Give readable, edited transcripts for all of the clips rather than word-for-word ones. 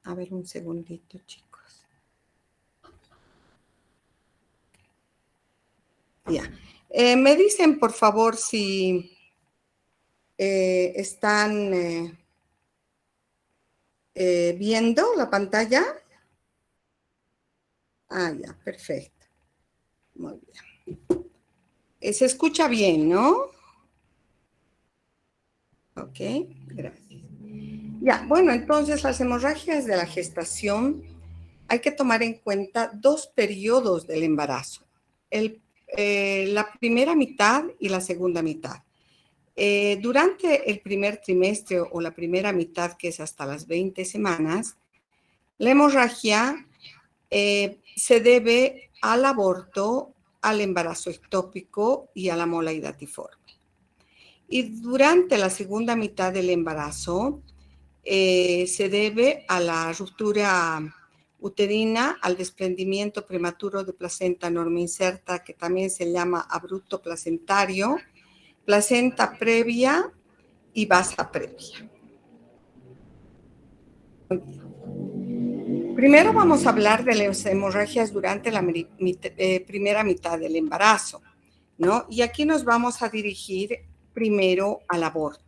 A ver, un segundito, chicos. Ya. Me dicen, por favor, si están viendo la pantalla. Ah, ya, perfecto. Muy bien. Se escucha bien, ¿no? Ok, gracias. Ya, bueno, entonces las hemorragias de la gestación hay que tomar en cuenta dos periodos del embarazo. La primera mitad y la segunda mitad. Durante el primer trimestre o la primera mitad, que es hasta las 20 semanas, la hemorragia se debe al aborto, al embarazo ectópico y a la mola hidatiforme. Y durante la segunda mitad del embarazo se debe a la ruptura uterina, al desprendimiento prematuro de placenta normoinserta, que también se llama abrupto placentario, placenta previa y basa previa. Primero vamos a hablar de las hemorragias durante la primera mitad del embarazo, ¿no? Y aquí nos vamos a dirigir primero al aborto.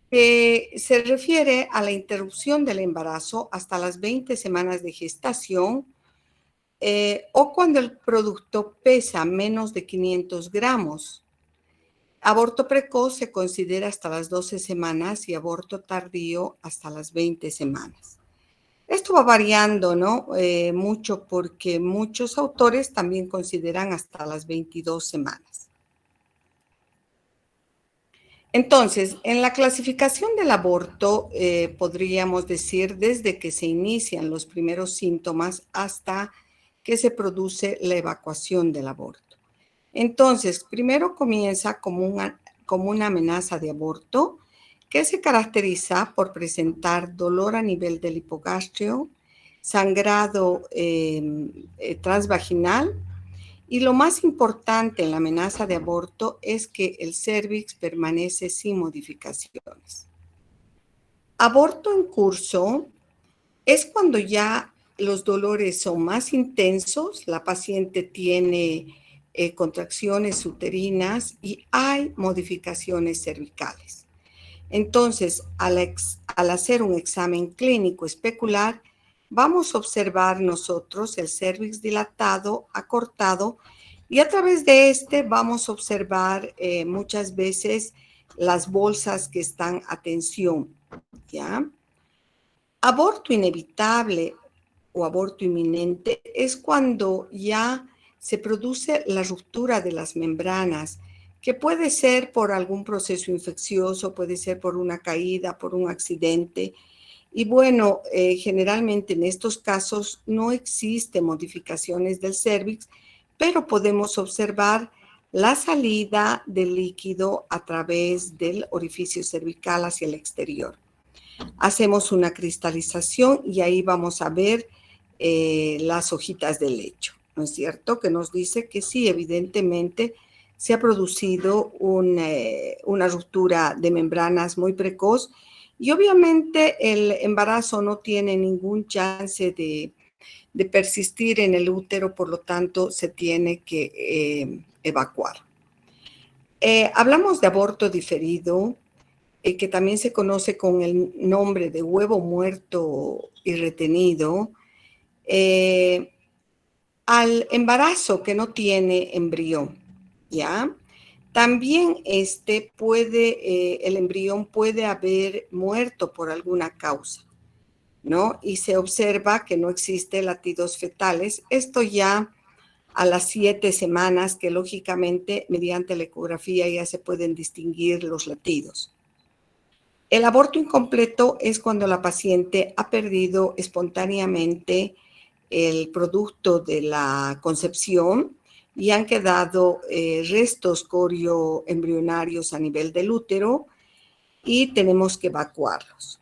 Se refiere a la interrupción del embarazo hasta las 20 semanas de gestación o cuando el producto pesa menos de 500 gramos. Aborto precoz se considera hasta las 12 semanas y aborto tardío hasta las 20 semanas. Esto va variando, ¿no? Mucho porque muchos autores también consideran hasta las 22 semanas. Entonces, en la clasificación del aborto, podríamos decir desde que se inician los primeros síntomas hasta que se produce la evacuación del aborto. Entonces, primero comienza como una amenaza de aborto que se caracteriza por presentar dolor a nivel del hipogastrio, sangrado transvaginal, y lo más importante en la amenaza de aborto es que el cérvix permanece sin modificaciones. Aborto en curso es cuando ya los dolores son más intensos, la paciente tiene contracciones uterinas y hay modificaciones cervicales. Entonces, al hacer un examen clínico especular, vamos a observar nosotros el cérvix dilatado, acortado, y a través de este vamos a observar muchas veces las bolsas que están a tensión, ¿ya? Aborto inevitable o aborto inminente es cuando ya se produce la ruptura de las membranas, que puede ser por algún proceso infeccioso, puede ser por una caída, por un accidente. Y bueno, generalmente en estos casos no existen modificaciones del cérvix, pero podemos observar la salida del líquido a través del orificio cervical hacia el exterior. Hacemos una cristalización y ahí vamos a ver las hojitas de lecho, ¿no es cierto? Que nos dice que sí, evidentemente se ha producido una ruptura de membranas muy precoz y obviamente el embarazo no tiene ningún chance de persistir en el útero, por lo tanto se tiene que evacuar. Hablamos de aborto diferido, que también se conoce con el nombre de huevo muerto y retenido, al embarazo que no tiene embrión, ¿ya? También el embrión puede haber muerto por alguna causa, ¿no? Y se observa que no existe latidos fetales. Esto ya a las 7 semanas, que lógicamente mediante la ecografía ya se pueden distinguir los latidos. El aborto incompleto es cuando la paciente ha perdido espontáneamente el producto de la concepción y han quedado restos corioembrionarios a nivel del útero y tenemos que evacuarlos.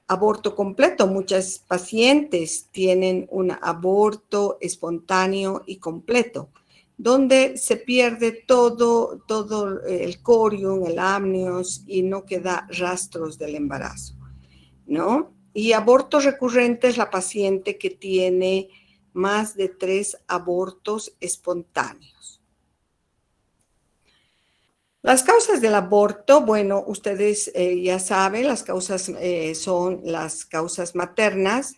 Aborto completo, muchas pacientes tienen un aborto espontáneo y completo, donde se pierde todo el corium, el amnios y no queda rastros del embarazo, ¿no? Y aborto recurrente es la paciente que tiene más de 3 abortos espontáneos. Las causas del aborto, bueno, ustedes ya saben, las causas son las causas maternas,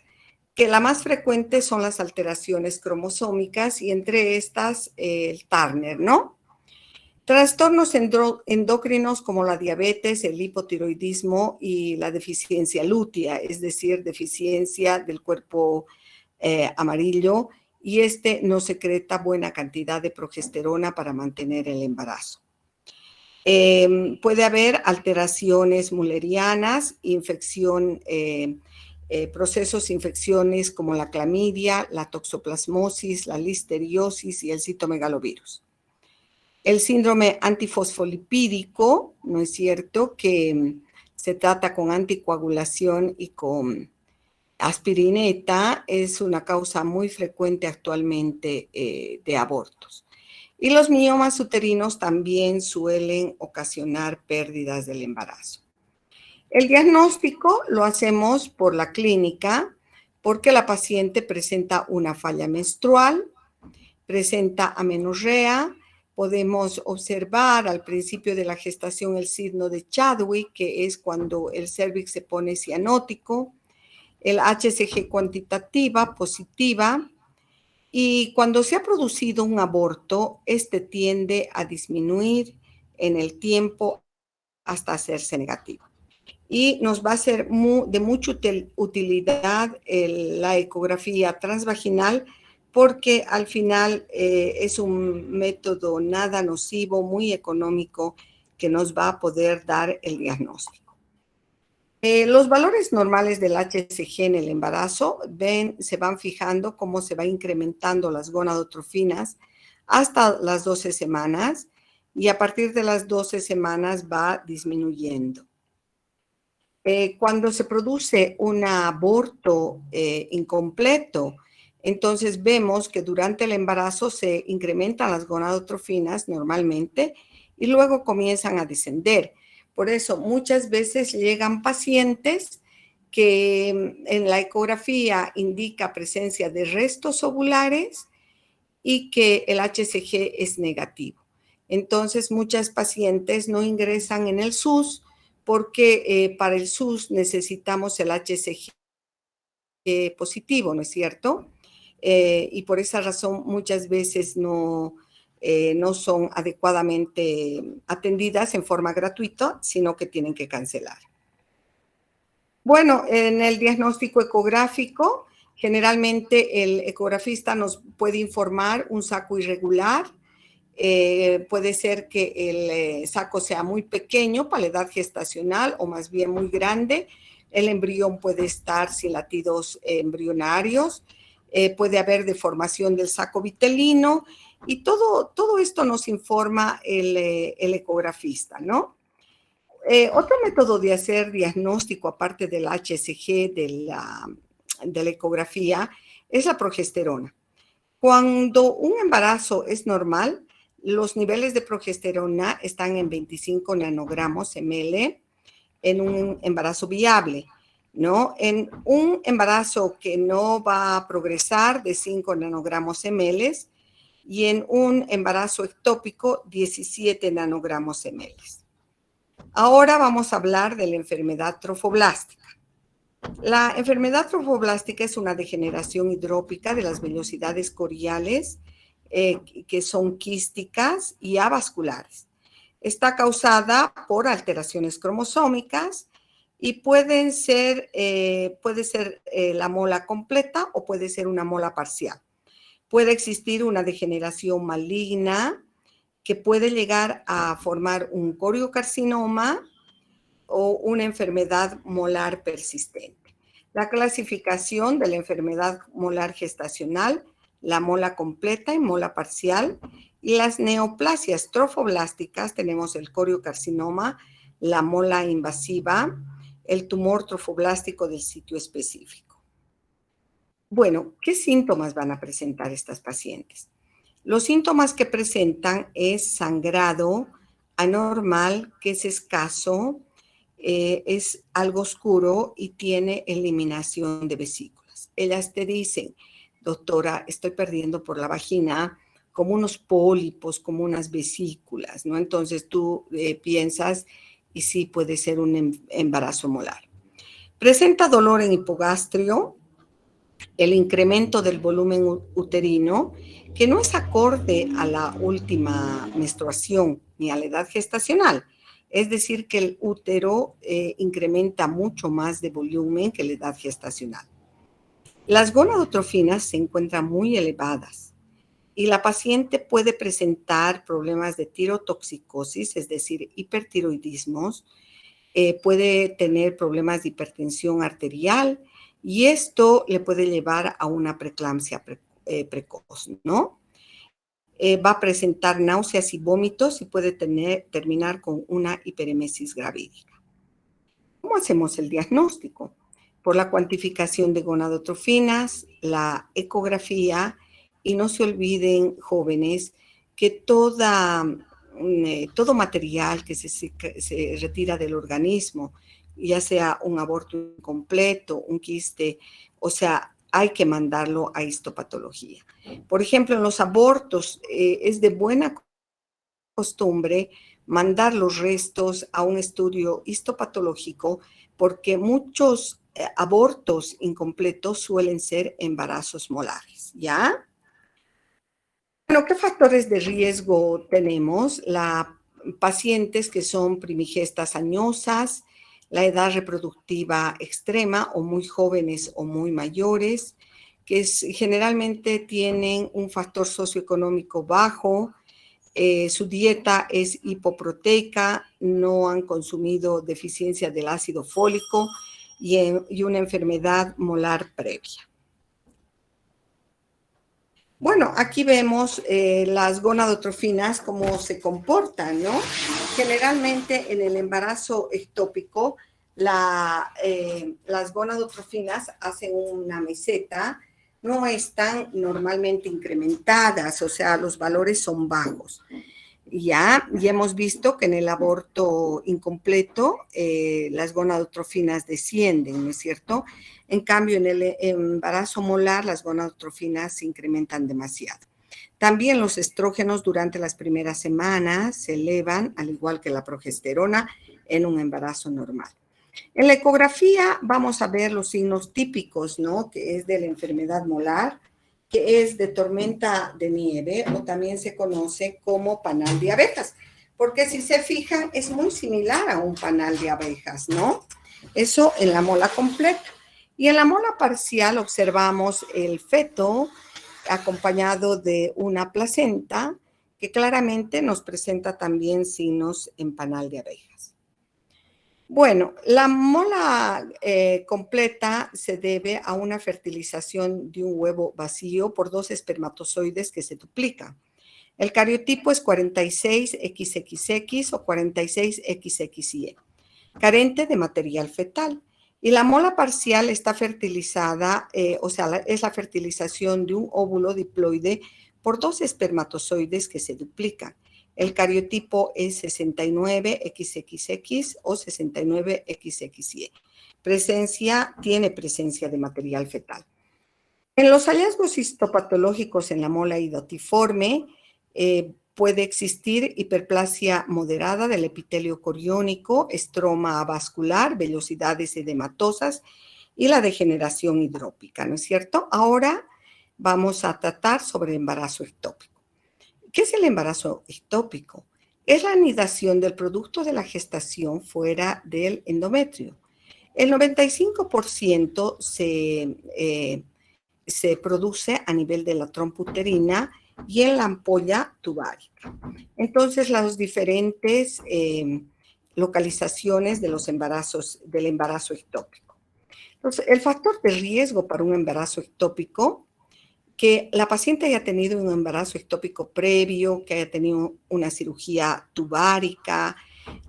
que la más frecuente son las alteraciones cromosómicas y entre estas el Turner, ¿no? Trastornos endocrinos como la diabetes, el hipotiroidismo y la deficiencia lútea, es decir, deficiencia del cuerpo amarillo, y no secreta buena cantidad de progesterona para mantener el embarazo. Puede haber alteraciones mullerianas, procesos infecciones como la clamidia, la toxoplasmosis, la listeriosis y el citomegalovirus. El síndrome antifosfolipídico, ¿no es cierto?, que se trata con anticoagulación y con aspirineta, es una causa muy frecuente actualmente de abortos. Y los miomas uterinos también suelen ocasionar pérdidas del embarazo. El diagnóstico lo hacemos por la clínica porque la paciente presenta una falla menstrual, presenta amenorrea. Podemos observar al principio de la gestación el signo de Chadwick, que es cuando el cérvix se pone cianótico, el HCG cuantitativa positiva, y cuando se ha producido un aborto, tiende a disminuir en el tiempo hasta hacerse negativo. Y nos va a ser de mucha utilidad la ecografía transvaginal, porque al final es un método nada nocivo, muy económico, que nos va a poder dar el diagnóstico. Los valores normales del HCG en el embarazo se van fijando cómo se va incrementando las gonadotrofinas hasta las 12 semanas, y a partir de las 12 semanas va disminuyendo. Cuando se produce un aborto incompleto, entonces vemos que durante el embarazo se incrementan las gonadotrofinas normalmente y luego comienzan a descender. Por eso muchas veces llegan pacientes que en la ecografía indica presencia de restos ovulares y que el HCG es negativo. Entonces muchas pacientes no ingresan en el SUS porque para el SUS necesitamos el HCG positivo, ¿no es cierto? Y por esa razón muchas veces no son adecuadamente atendidas en forma gratuita, sino que tienen que cancelar. Bueno, en el diagnóstico ecográfico, generalmente el ecografista nos puede informar un saco irregular. Puede ser que el saco sea muy pequeño para la edad gestacional o más bien muy grande. El embrión puede estar sin latidos embrionarios. Puede haber deformación del saco vitelino, y todo esto nos informa el ecografista, ¿no? Otro método de hacer diagnóstico, aparte del HCG, de la ecografía, es la progesterona. Cuando un embarazo es normal, los niveles de progesterona están en 25 nanogramos ml en un embarazo viable, ¿no? En un embarazo que no va a progresar, de 5 nanogramos ml, y en un embarazo ectópico, 17 nanogramos ml. Ahora vamos a hablar de la enfermedad trofoblástica. La enfermedad trofoblástica es una degeneración hidrópica de las vellosidades coriales que son quísticas y avasculares. Está causada por alteraciones cromosómicas y puede ser la mola completa o puede ser una mola parcial. Puede existir una degeneración maligna que puede llegar a formar un coriocarcinoma o una enfermedad molar persistente. La clasificación de la enfermedad molar gestacional, la mola completa y mola parcial, y las neoplasias trofoblásticas, tenemos el coriocarcinoma, la mola invasiva, el tumor trofoblástico del sitio específico. Bueno, ¿qué síntomas van a presentar estas pacientes? Los síntomas que presentan es sangrado anormal, que es escaso, es algo oscuro y tiene eliminación de vesículas. Ellas te dicen, doctora, estoy perdiendo por la vagina como unos pólipos, como unas vesículas, ¿no? Entonces tú piensas, y sí puede ser un embarazo molar. Presenta dolor en hipogastrio, el incremento del volumen uterino, que no es acorde a la última menstruación ni a la edad gestacional. Es decir, que el útero incrementa mucho más de volumen que la edad gestacional. Las gonadotrofinas se encuentran muy elevadas y la paciente puede presentar problemas de tirotoxicosis, es decir, hipertiroidismos, puede tener problemas de hipertensión arterial y esto le puede llevar a una preeclampsia precoz, ¿no? Va a presentar náuseas y vómitos y puede terminar con una hiperemesis gravídica. ¿Cómo hacemos el diagnóstico? Por la cuantificación de gonadotrofinas, la ecografía y no se olviden, jóvenes, que todo material que se retira del organismo, ya sea un aborto incompleto, un quiste, o sea, hay que mandarlo a histopatología. Por ejemplo, en los abortos es de buena costumbre mandar los restos a un estudio histopatológico porque muchos abortos incompletos suelen ser embarazos molares, ¿ya? Bueno, ¿qué factores de riesgo tenemos? Pacientes que son primigestas añosas, la edad reproductiva extrema o muy jóvenes o muy mayores, que generalmente tienen un factor socioeconómico bajo, su dieta es hipoproteica, no han consumido deficiencia del ácido fólico y una enfermedad molar previa. Bueno, aquí vemos las gonadotrofinas, cómo se comportan, ¿no? Generalmente en el embarazo ectópico, las gonadotrofinas hacen una meseta, no están normalmente incrementadas, o sea, los valores son bajos. Ya hemos visto que en el aborto incompleto las gonadotrofinas descienden, ¿no es cierto? En cambio, en el embarazo molar las gonadotrofinas se incrementan demasiado. También los estrógenos durante las primeras semanas se elevan, al igual que la progesterona, en un embarazo normal. En la ecografía vamos a ver los signos típicos, ¿no? Que es de la enfermedad molar, que es de tormenta de nieve o también se conoce como panal de abejas, porque si se fijan es muy similar a un panal de abejas, ¿no? Eso en la mola completa. Y en la mola parcial observamos el feto acompañado de una placenta que claramente nos presenta también signos en panal de abejas. Bueno, la mola completa se debe a una fertilización de un huevo vacío por dos espermatozoides que se duplican. El cariotipo es 46XXX o 46XXY, carente de material fetal. Y la mola parcial está fertilizada, o sea, es la fertilización de un óvulo diploide por dos espermatozoides que se duplican. El cariotipo es 69XXX o 69XXY. Tiene presencia de material fetal. En los hallazgos histopatológicos en la mola idotiforme puede existir hiperplasia moderada del epitelio coriónico, estroma vascular, vellosidades edematosas y la degeneración hidrópica, ¿no es cierto? Ahora vamos a tratar sobre el embarazo ectópico. ¿Qué es el embarazo ectópico? Es la anidación del producto de la gestación fuera del endometrio. El 95% se produce a nivel de la trompa uterina y en la ampolla tubárica. Entonces, las diferentes localizaciones de los embarazos, del embarazo ectópico. Entonces, el factor de riesgo para un embarazo ectópico, que la paciente haya tenido un embarazo ectópico previo, que haya tenido una cirugía tubárica,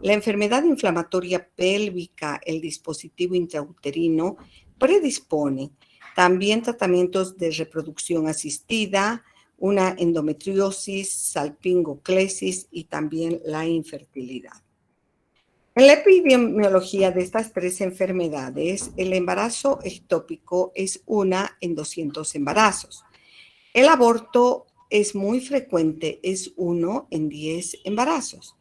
la enfermedad inflamatoria pélvica, el dispositivo intrauterino, predisponen también tratamientos de reproducción asistida, una endometriosis, salpingoclesis y también la infertilidad. En la epidemiología de estas tres enfermedades, el embarazo ectópico es una en 200 embarazos. El aborto es muy frecuente, es uno en 10 embarazos.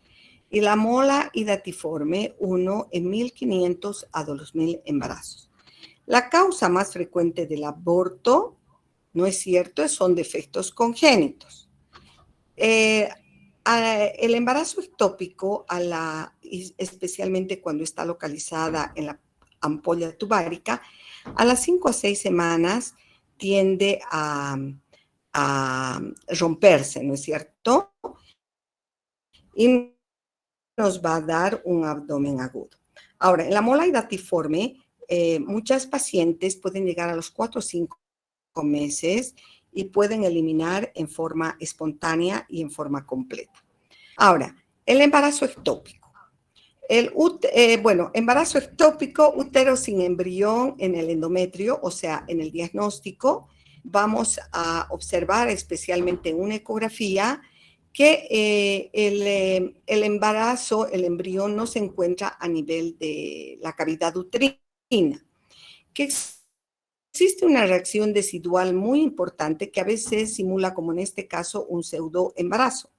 Y la mola hidatiforme, uno en 1.500 a 2.000 embarazos. La causa más frecuente del aborto, no es cierto, son defectos congénitos. El embarazo ectópico, especialmente cuando está localizada en la ampolla tubárica, a las 5 a 6 semanas tiende a romperse, ¿no es cierto? Y nos va a dar un abdomen agudo. Ahora, en la mola hidatiforme, muchas pacientes pueden llegar a los 4 o 5 meses y pueden eliminar en forma espontánea y en forma completa. Ahora, el embarazo ectópico. Embarazo ectópico, útero sin embrión en el endometrio, o sea, en el diagnóstico, vamos a observar especialmente en una ecografía que el embarazo, el embrión no se encuentra a nivel de la cavidad uterina, que existe una reacción decidual muy importante que a veces simula, como en este caso, un pseudoembarazo.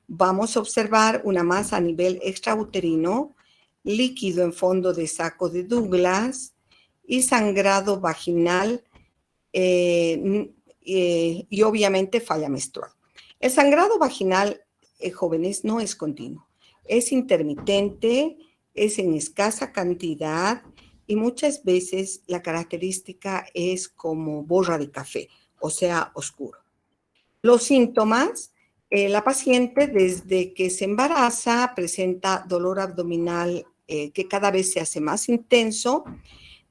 Vamos a observar una masa a nivel extrauterino, líquido en fondo de saco de Douglas y sangrado vaginal y obviamente falla menstrual. El sangrado vaginal, jóvenes, no es continuo, es intermitente, es en escasa cantidad y muchas veces la característica es como borra de café, o sea, oscuro. Los síntomas, la paciente desde que se embaraza presenta dolor abdominal que cada vez se hace más intenso,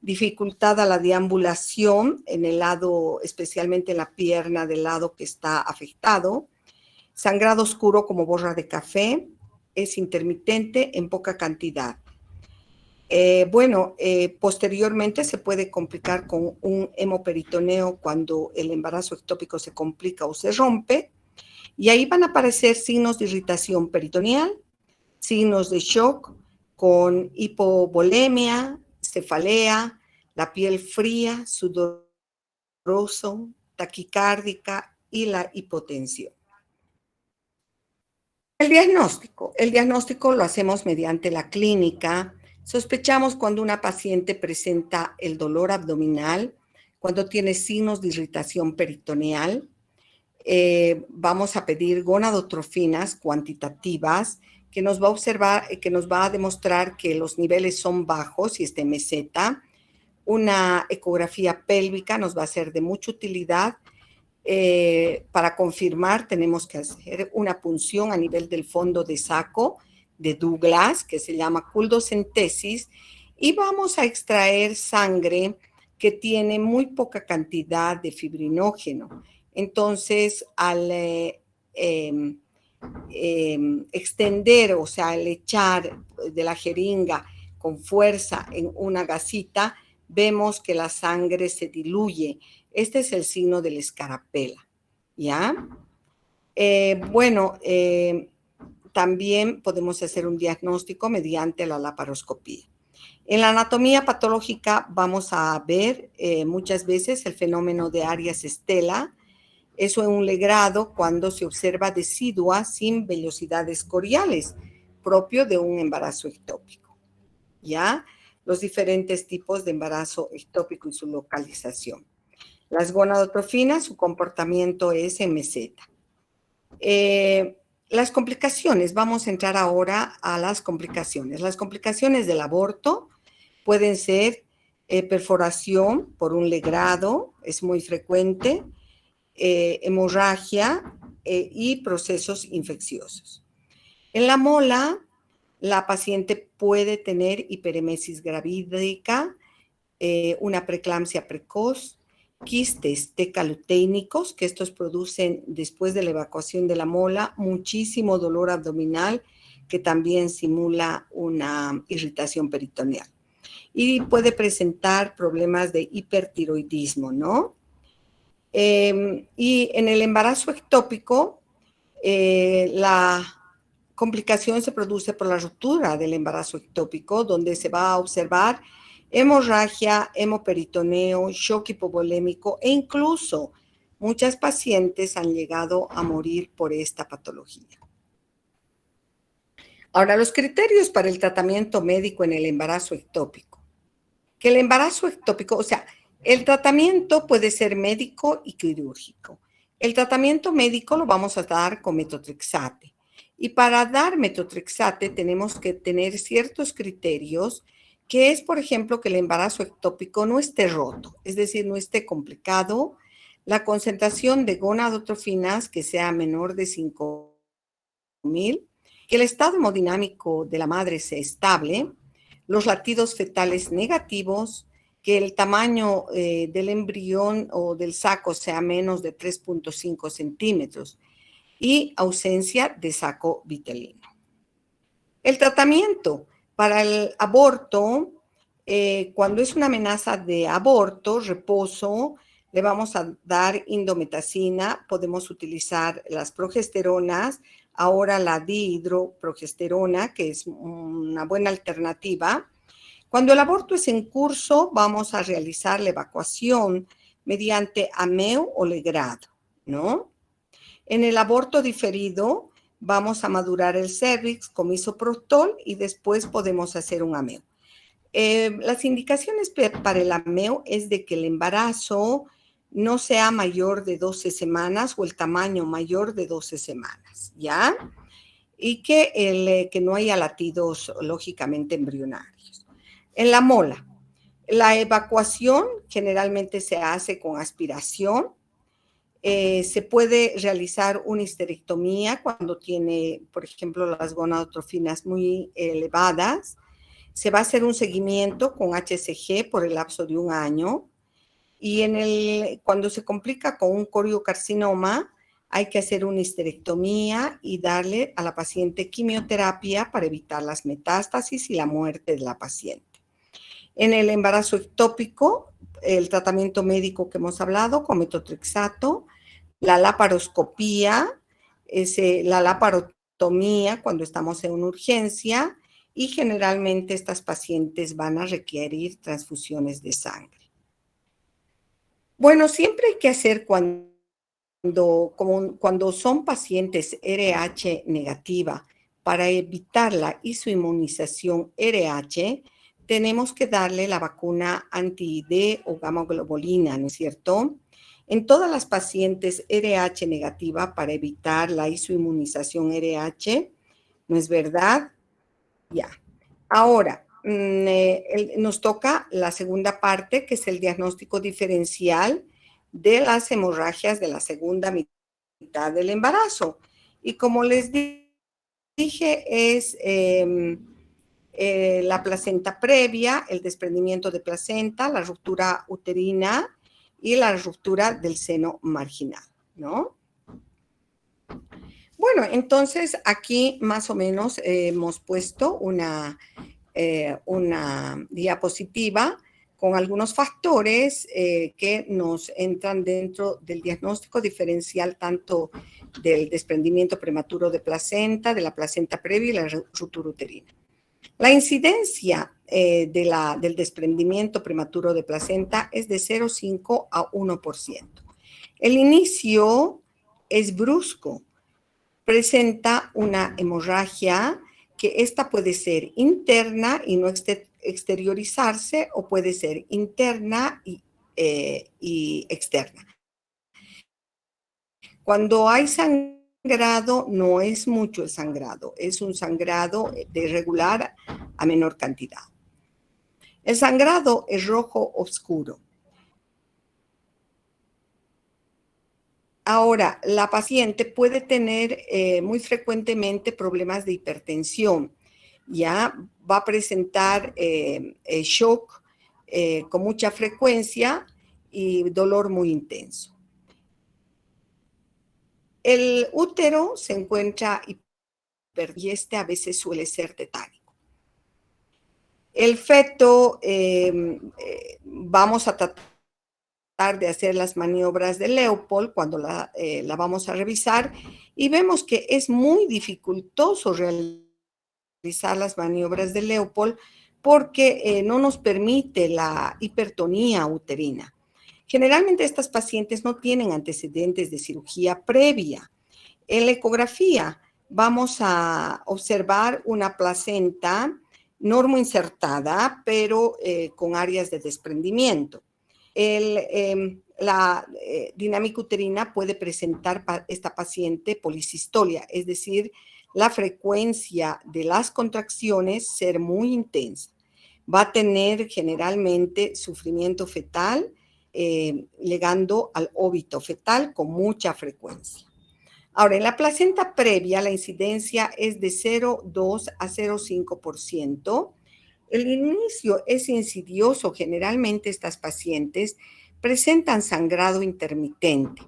dificultad a la deambulación en el lado, especialmente en la pierna del lado que está afectado, sangrado oscuro como borra de café, es intermitente en poca cantidad. Posteriormente se puede complicar con un hemoperitoneo cuando el embarazo ectópico se complica o se rompe, y ahí van a aparecer signos de irritación peritoneal, signos de shock con hipovolemia, cefalea, la piel fría, sudoroso, taquicárdica y la hipotensión. El diagnóstico lo hacemos mediante la clínica. Sospechamos cuando una paciente presenta el dolor abdominal, cuando tiene signos de irritación peritoneal. Vamos a pedir gonadotrofinas cuantitativas que nos va a observar, que nos va a demostrar que los niveles son bajos y está en meseta. Una ecografía pélvica nos va a ser de mucha utilidad. Para confirmar, tenemos que hacer una punción a nivel del fondo de saco de Douglas, que se llama culdocentesis, y vamos a extraer sangre que tiene muy poca cantidad de fibrinógeno. Entonces, al extender, o sea, al echar de la jeringa con fuerza en una gasita, vemos que la sangre se diluye. Este es el signo de la escarapela, ¿ya? También podemos hacer un diagnóstico mediante la laparoscopía. En la anatomía patológica vamos a ver muchas veces el fenómeno de Arias Stella. Eso es un legrado cuando se observa decidua sin vellosidades coriales, propio de un embarazo ectópico, ¿ya? Los diferentes tipos de embarazo ectópico y su localización. Las gonadotrofinas, su comportamiento es en meseta. Las complicaciones, vamos a entrar ahora a las complicaciones. Las complicaciones del aborto pueden ser perforación por un legrado, es muy frecuente, hemorragia y procesos infecciosos. En la mola, la paciente puede tener hiperemesis gravídica, una preeclampsia precoz, quistes tecaluténicos, que estos producen después de la evacuación de la mola muchísimo dolor abdominal, que también simula una irritación peritoneal. Y puede presentar problemas de hipertiroidismo, ¿no? Y en el embarazo ectópico, la complicación se produce por la ruptura del embarazo ectópico, donde se va a observar hemorragia, hemoperitoneo, shock hipovolémico e incluso muchas pacientes han llegado a morir por esta patología. Ahora, los criterios para el tratamiento médico en el embarazo ectópico. Que el embarazo ectópico, o sea, el tratamiento puede ser médico y quirúrgico. El tratamiento médico lo vamos a dar con metotrexate. Y para dar metotrexate tenemos que tener ciertos criterios, que es, por ejemplo, que el embarazo ectópico no esté roto, es decir, no esté complicado, la concentración de gonadotrofinas que sea menor de 5.000, que el estado hemodinámico de la madre sea estable, los latidos fetales negativos, que el tamaño del embrión o del saco sea menos de 3.5 centímetros y ausencia de saco vitelino. El tratamiento para el aborto, cuando es una amenaza de aborto, reposo, le vamos a dar indometacina, podemos utilizar las progesteronas, ahora la dihidroprogesterona, que es una buena alternativa. Cuando el aborto es en curso, vamos a realizar la evacuación mediante ameo o legrado, ¿no? En el aborto diferido, vamos a madurar el cervix con misoprostol y después podemos hacer un ameo. Las indicaciones para el ameo es de que el embarazo no sea mayor de 12 semanas o el tamaño mayor de 12 semanas, ¿ya? Y que no haya latidos lógicamente embrionarios. En la mola, la evacuación generalmente se hace con aspiración. Se puede realizar una histerectomía cuando tiene, por ejemplo, las gonadotrofinas muy elevadas. Se va a hacer un seguimiento con HCG por el lapso de 1 año. Y cuando se complica con un coriocarcinoma, hay que hacer una histerectomía y darle a la paciente quimioterapia para evitar las metástasis y la muerte de la paciente. En el embarazo ectópico, el tratamiento médico que hemos hablado con metotrexato, la laparoscopía, la laparotomía cuando estamos en una urgencia y generalmente estas pacientes van a requerir transfusiones de sangre. Bueno, siempre hay que hacer cuando son pacientes RH negativa, para evitar la isoinmunización RH, tenemos que darle la vacuna anti-ID o gamma globulina, ¿no es cierto? En todas las pacientes RH negativa para evitar la isoinmunización RH, ¿no es verdad? Ya. Ahora, nos toca la segunda parte, que es el diagnóstico diferencial de las hemorragias de la segunda mitad del embarazo. Y como les dije, es la placenta previa, el desprendimiento de placenta, la ruptura uterina y la ruptura del seno marginal, ¿no? Bueno, entonces aquí más o menos hemos puesto una diapositiva con algunos factores que nos entran dentro del diagnóstico diferencial tanto del desprendimiento prematuro de placenta, de la placenta previa y la ruptura uterina. La incidencia del desprendimiento prematuro de placenta es de 0,5 a 1%. El inicio es brusco, presenta una hemorragia que esta puede ser interna y no exteriorizarse o puede ser interna y externa. Cuando hay sangrado, no es mucho el sangrado, es un sangrado de regular a menor cantidad. El sangrado es rojo oscuro. Ahora, la paciente puede tener muy frecuentemente problemas de hipertensión. Ya va a presentar shock con mucha frecuencia y dolor muy intenso. El útero se encuentra y a veces suele ser tetánico. El feto vamos a tratar tratar de hacer las maniobras de Leopold cuando la vamos a revisar y vemos que es muy dificultoso realizar las maniobras de Leopold porque no nos permite la hipertonía uterina. Generalmente estas pacientes no tienen antecedentes de cirugía previa. En la ecografía vamos a observar una placenta normoinsertada, pero con áreas de desprendimiento. La dinámica uterina puede presentar esta paciente policistolia, es decir, la frecuencia de las contracciones ser muy intensa. Va a tener generalmente sufrimiento fetal, llegando al óbito fetal con mucha frecuencia. Ahora, en la placenta previa, la incidencia es de 0,2 a 0,5%. El inicio es insidioso. Generalmente estas pacientes presentan sangrado intermitente.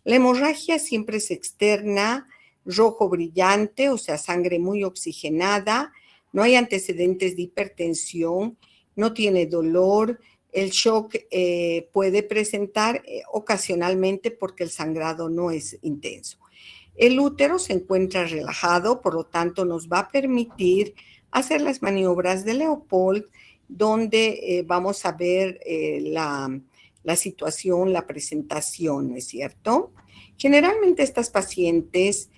La hemorragia siempre es externa, rojo brillante, o sea, sangre muy oxigenada. No hay antecedentes de hipertensión, no tiene dolor. El shock puede presentar ocasionalmente porque el sangrado no es intenso. El útero se encuentra relajado, por lo tanto nos va a permitir hacer las maniobras de Leopold, donde vamos a ver la situación, la presentación, ¿no es cierto? Generalmente estas pacientes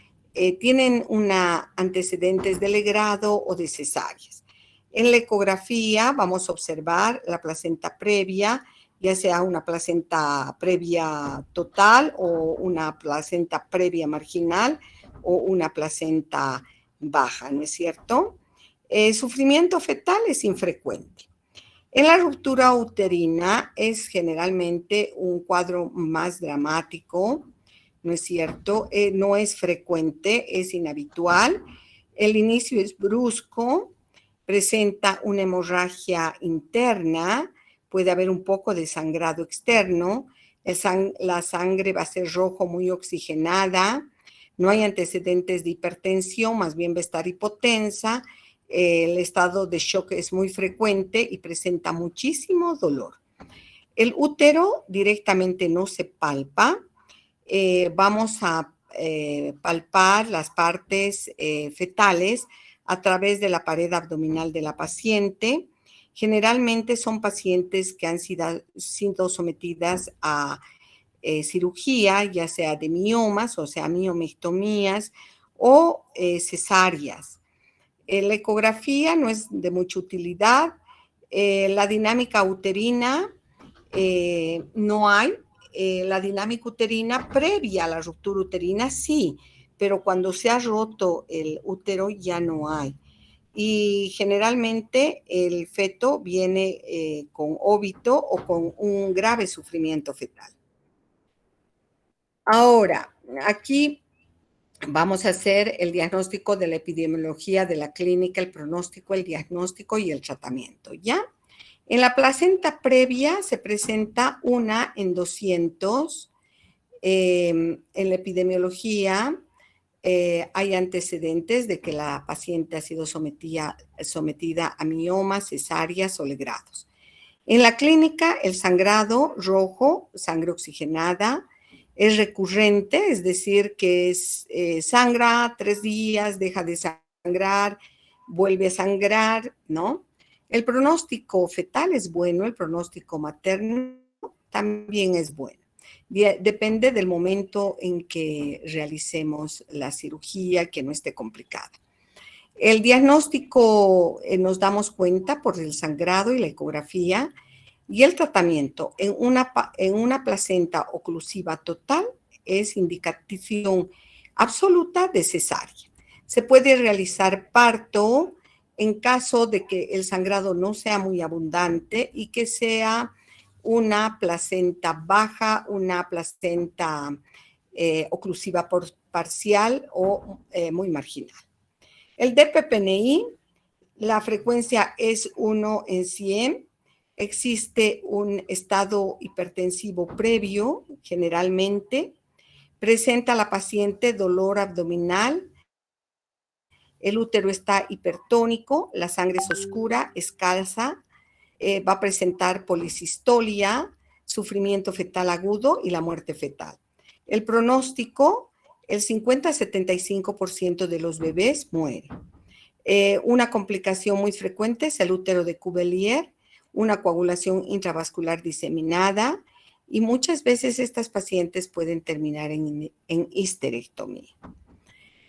tienen antecedentes de legrado o de cesáreas. En la ecografía vamos a observar la placenta previa, ya sea una placenta previa total o una placenta previa marginal o una placenta baja, ¿no es cierto? El sufrimiento fetal es infrecuente. En la ruptura uterina es generalmente un cuadro más dramático, ¿no es cierto? No es frecuente, es inhabitual. El inicio es brusco, presenta una hemorragia interna, puede haber un poco de sangrado externo, la sangre va a ser rojo muy oxigenada, no hay antecedentes de hipertensión, más bien va a estar hipotensa, el estado de shock es muy frecuente y presenta muchísimo dolor. El útero directamente no se palpa, vamos a palpar las partes fetales a través de la pared abdominal de la paciente. Generalmente son pacientes que han sido sometidas a cirugía, ya sea de miomas, o sea, miomectomías o cesáreas. La ecografía no es de mucha utilidad. La dinámica uterina no hay. La dinámica uterina previa a la ruptura uterina sí, pero cuando se ha roto el útero ya no hay. Y generalmente el feto viene con óbito o con un grave sufrimiento fetal. Ahora, aquí vamos a hacer el diagnóstico de la epidemiología de la clínica, el pronóstico, el diagnóstico y el tratamiento, ¿ya? En la placenta previa se presenta 1 en 200. En la epidemiología hay antecedentes de que la paciente ha sido sometida a miomas, cesáreas o legrados. En la clínica, el sangrado rojo, sangre oxigenada, es recurrente, es decir, que sangra 3 días, deja de sangrar, vuelve a sangrar, ¿no? El pronóstico fetal es bueno, el pronóstico materno también es bueno. Depende del momento en que realicemos la cirugía, que no esté complicada. El diagnóstico nos damos cuenta por el sangrado y la ecografía, y el tratamiento en una placenta oclusiva total es indicación absoluta de cesárea. Se puede realizar parto en caso de que el sangrado no sea muy abundante y que sea una placenta baja, una placenta oclusiva parcial o muy marginal. El DPPNI, la frecuencia es 1 en 100. Existe un estado hipertensivo previo, generalmente. Presenta a la paciente dolor abdominal. El útero está hipertónico, la sangre es oscura, escasa. Va a presentar policistolia, sufrimiento fetal agudo y la muerte fetal. El pronóstico, el 50-75% de los bebés mueren. Una complicación muy frecuente es el útero de Cuvier, una coagulación intravascular diseminada, y muchas veces estas pacientes pueden terminar en histerectomía.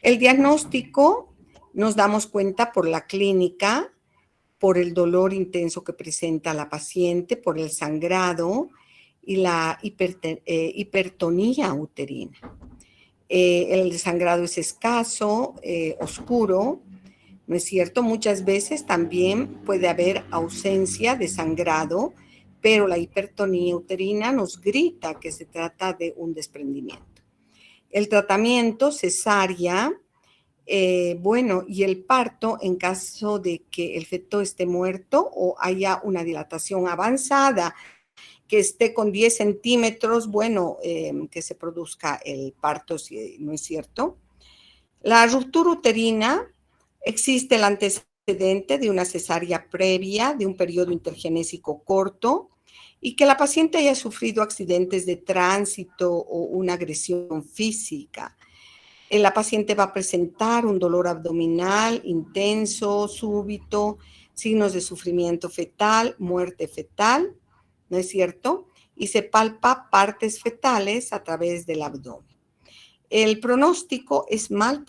El diagnóstico nos damos cuenta por la clínica, por el dolor intenso que presenta la paciente, por el sangrado y la hipertonía uterina. El sangrado es escaso, oscuro, ¿no es cierto? Muchas veces también puede haber ausencia de sangrado, pero la hipertonía uterina nos grita que se trata de un desprendimiento. El tratamiento, cesárea, y el parto en caso de que el feto esté muerto o haya una dilatación avanzada, que esté con 10 centímetros, que se produzca el parto, si no es cierto. La ruptura uterina, existe el antecedente de una cesárea previa, de un periodo intergenésico corto, y que la paciente haya sufrido accidentes de tránsito o una agresión física. La paciente va a presentar un dolor abdominal intenso, súbito, signos de sufrimiento fetal, muerte fetal, ¿no es cierto? Y se palpa partes fetales a través del abdomen. El pronóstico es mal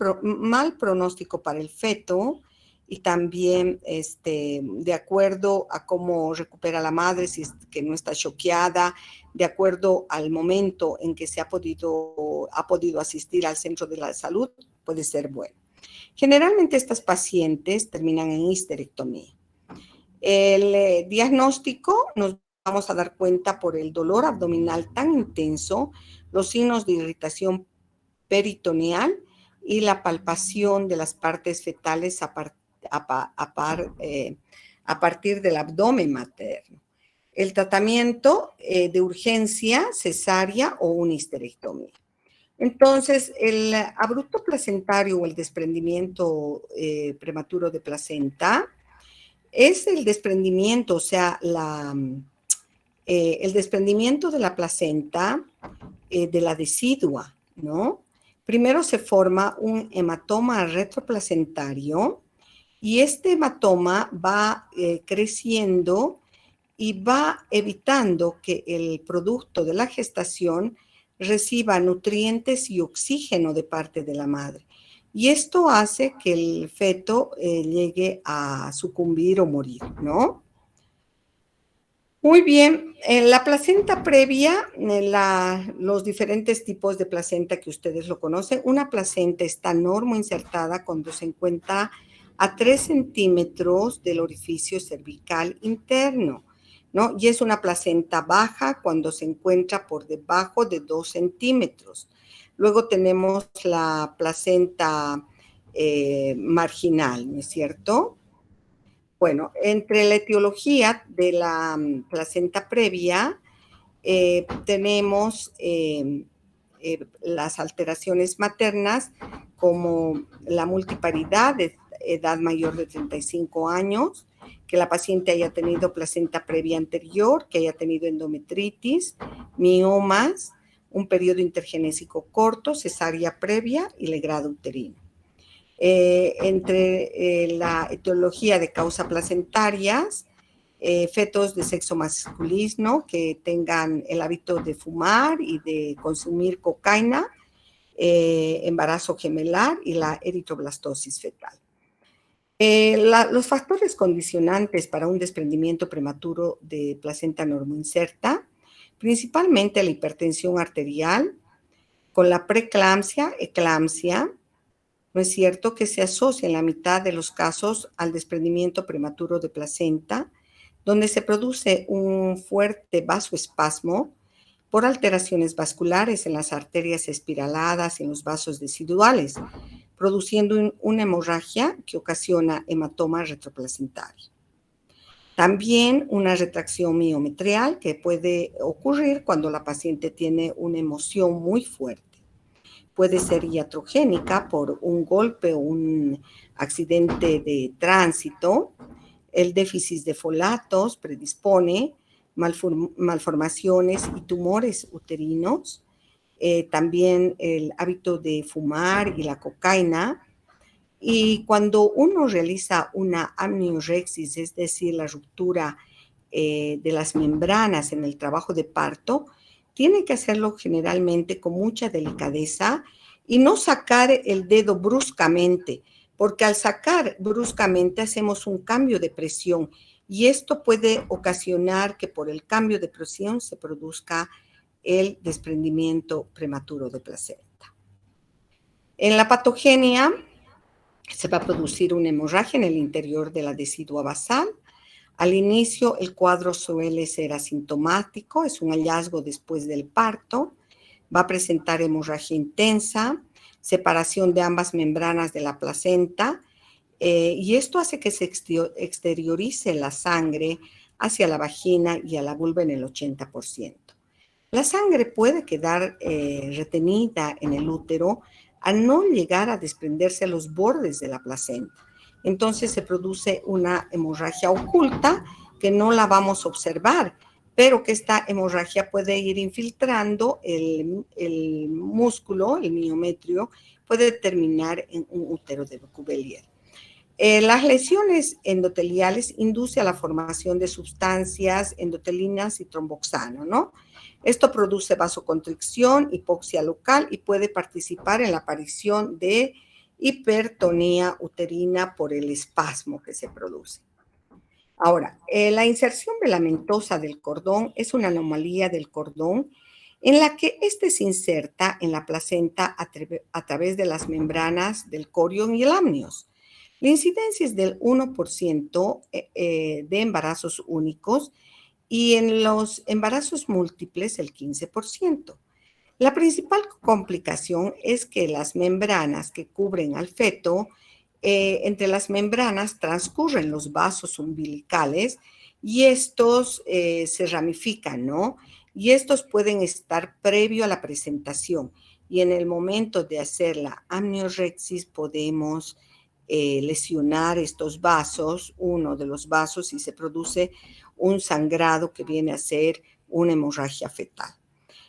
pronóstico para el feto, y también de acuerdo a cómo recupera la madre, si es que no está choqueada, de acuerdo al momento en que se ha podido asistir al centro de la salud, puede ser bueno. Generalmente estas pacientes terminan en histerectomía. El diagnóstico nos vamos a dar cuenta por el dolor abdominal tan intenso, los signos de irritación peritoneal y la palpación de las partes fetales a partir del abdomen materno. El tratamiento de urgencia, cesárea o una histerectomía. Entonces, el abrupto placentario o el desprendimiento prematuro de placenta es el desprendimiento, o sea, el desprendimiento de la placenta de la decidua, ¿no? Primero se forma un hematoma retroplacentario, y este hematoma va creciendo y va evitando que el producto de la gestación reciba nutrientes y oxígeno de parte de la madre. Y esto hace que el feto llegue a sucumbir o morir, ¿no? Muy bien, en la placenta previa, los diferentes tipos de placenta que ustedes lo conocen, una placenta está normoinsertada cuando se encuentra a 3 centímetros del orificio cervical interno, ¿no? Y es una placenta baja cuando se encuentra por debajo de 2 centímetros. Luego tenemos la placenta marginal, ¿no es cierto? Bueno, entre la etiología de la placenta previa tenemos las alteraciones maternas, como la multiparidad de edad mayor de 35 años, que la paciente haya tenido placenta previa anterior, que haya tenido endometritis, miomas, un periodo intergenésico corto, cesárea previa y legrado uterino. Entre la etiología de causa placentarias, fetos de sexo masculino que tengan el hábito de fumar y de consumir cocaína, embarazo gemelar y la eritroblastosis fetal. Los factores condicionantes para un desprendimiento prematuro de placenta normoinserta, principalmente la hipertensión arterial, con la preeclampsia, eclampsia, ¿no es cierto?, que se asocia en la mitad de los casos al desprendimiento prematuro de placenta, donde se produce un fuerte vasoespasmo por alteraciones vasculares en las arterias espiraladas y en los vasos deciduales, produciendo una hemorragia que ocasiona hematoma retroplacentario. También una retracción miometrial que puede ocurrir cuando la paciente tiene una emoción muy fuerte. Puede ser iatrogénica por un golpe o un accidente de tránsito. El déficit de folatos predispone malformaciones y tumores uterinos, también el hábito de fumar y la cocaína. Y cuando uno realiza una amniorexis, es decir, la ruptura de las membranas en el trabajo de parto, tiene que hacerlo generalmente con mucha delicadeza y no sacar el dedo bruscamente, porque al sacar bruscamente hacemos un cambio de presión y esto puede ocasionar que por el cambio de presión se produzca el desprendimiento prematuro de placenta. En la patogenia se va a producir una hemorragia en el interior de la decidua basal. Al inicio el cuadro suele ser asintomático, es un hallazgo después del parto, va a presentar hemorragia intensa, separación de ambas membranas de la placenta, y esto hace que se exteriorice la sangre hacia la vagina y a la vulva en el 80%. La sangre puede quedar retenida en el útero al no llegar a desprenderse a los bordes de la placenta. Entonces se produce una hemorragia oculta que no la vamos a observar, pero que esta hemorragia puede ir infiltrando el músculo, el miometrio, puede terminar en un útero de Cuvier. Las lesiones endoteliales inducen a la formación de sustancias endotelinas y tromboxano, ¿no? Esto produce vasoconstricción, hipoxia local y puede participar en la aparición de hipertonía uterina por el espasmo que se produce. Ahora, la inserción velamentosa del cordón es una anomalía del cordón en la que éste se inserta en la placenta a través de las membranas del corión y el amnios. La incidencia es del 1% de embarazos únicos y en los embarazos múltiples el 15%. La principal complicación es que las membranas que cubren al feto, entre las membranas transcurren los vasos umbilicales y estos se ramifican, ¿no? Y estos pueden estar previo a la presentación y en el momento de hacer la amniorexis podemos lesionar estos vasos, uno de los vasos, y se produce un sangrado que viene a ser una hemorragia fetal.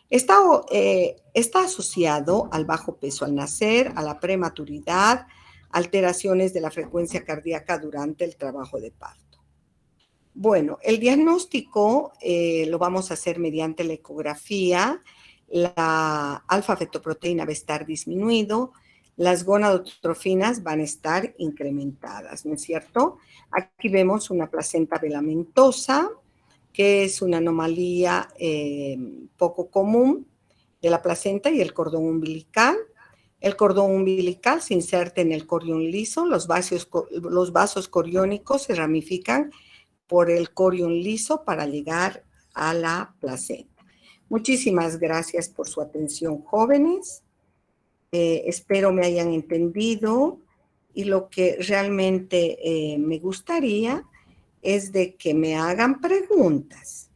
Está asociado al bajo peso al nacer, a la prematuridad, alteraciones de la frecuencia cardíaca durante el trabajo de parto. Bueno, el diagnóstico lo vamos a hacer mediante la ecografía. La alfa-fetoproteína va a estar disminuido, las gonadotrofinas van a estar incrementadas, ¿no es cierto? Aquí vemos una placenta velamentosa, que es una anomalía poco común de la placenta y el cordón umbilical. El cordón umbilical se inserta en el corión liso, los vasos coriónicos se ramifican por el corión liso para llegar a la placenta. Muchísimas gracias por su atención, jóvenes. Espero me hayan entendido y lo que realmente me gustaría es de que me hagan preguntas.